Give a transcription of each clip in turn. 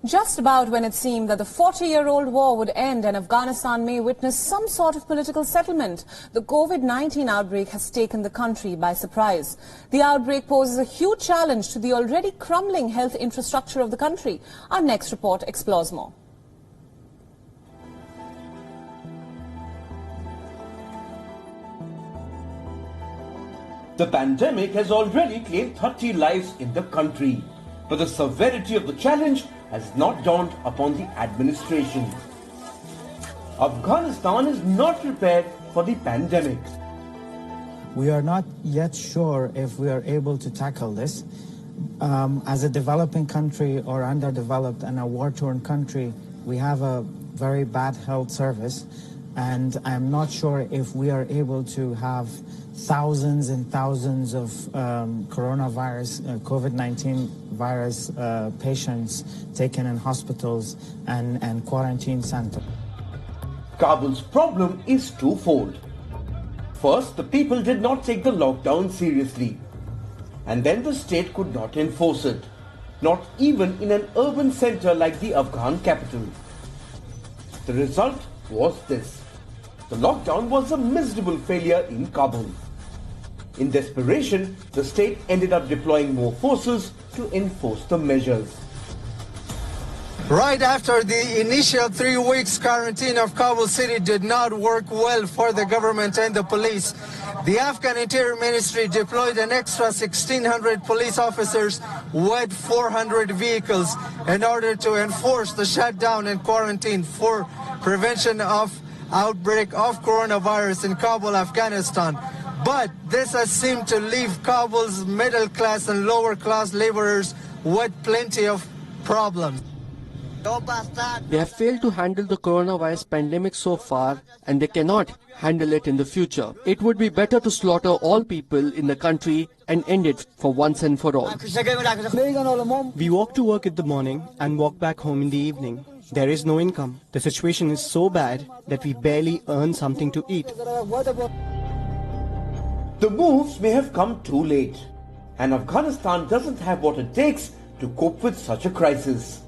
Just about when it seemed that the 40-year-old war would end and Afghanistan may witness some sort of political settlement, the COVID-19 outbreak has taken the country by surprise. The outbreak poses a huge challenge to the already crumbling health infrastructure of the country. Our next report explores more. The pandemic has already claimed 30 lives in the country, but the severity of the challenge has not dawned upon the administration. Afghanistan is not prepared for the pandemic. We are not yet sure if we are able to tackle this. As a developing country or underdeveloped and a war-torn country, we have a very bad health service, and I'm not sure if we are able to have thousands and thousands of coronavirus, COVID-19 virus patients taken in hospitals and quarantine centers. Kabul's problem is twofold. First, the people did not take the lockdown seriously, and then the state could not enforce it, not even in an urban center like the Afghan capital. The result was this. The lockdown was a miserable failure in Kabul. In desperation, the state ended up deploying more forces to enforce the measures. Right after the initial 3 weeks quarantine of Kabul city did not work well for the government and the police, the Afghan Interior Ministry deployed an extra 1,600 police officers with 400 vehicles in order to enforce the shutdown and quarantine for prevention of outbreak of coronavirus in Kabul, Afghanistan. But this has seemed to leave Kabul's middle class and lower class laborers with plenty of problems. They have failed to handle the coronavirus pandemic so far, and they cannot handle it in the future. It would be better to slaughter all people in the country and end it for once and for all. We walk to work in the morning and walk back home in the evening. There is no income. The situation is so bad that we barely earn something to eat. The moves may have come too late, and Afghanistan doesn't have what it takes to cope with such a crisis.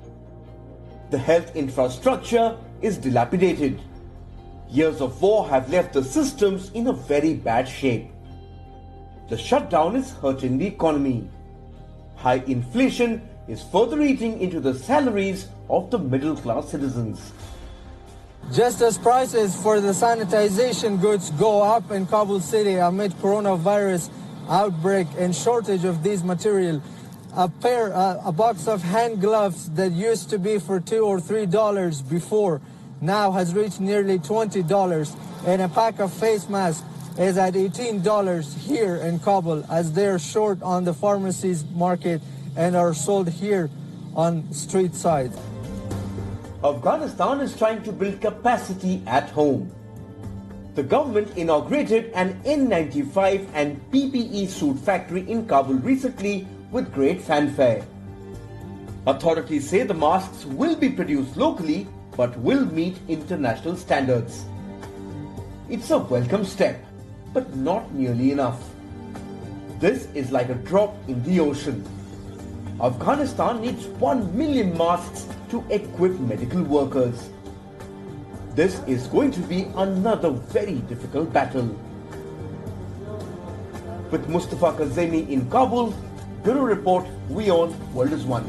The health infrastructure is dilapidated. Years of war have left the systems in a very bad shape. The shutdown is hurting the economy. High inflation is further eating into the salaries of the middle-class citizens. Just as prices for the sanitization goods go up in Kabul city amid coronavirus outbreak and shortage of these material, a box of hand gloves that used to be for $2 or $3 before now has reached nearly $20, and a pack of face masks is at $18 here in Kabul, as they're short on the pharmacies market and are sold here on street side. Afghanistan is trying to build capacity at home. The government inaugurated an N95 and PPE suit factory in Kabul recently with great fanfare. Authorities say the masks will be produced locally but will meet international standards. It's a welcome step, but not nearly enough. This is like a drop in the ocean. Afghanistan needs 1 million masks to equip medical workers. This is going to be another very difficult battle. With Mustafa Kazemi in Kabul, Bureau Report, WION World is One.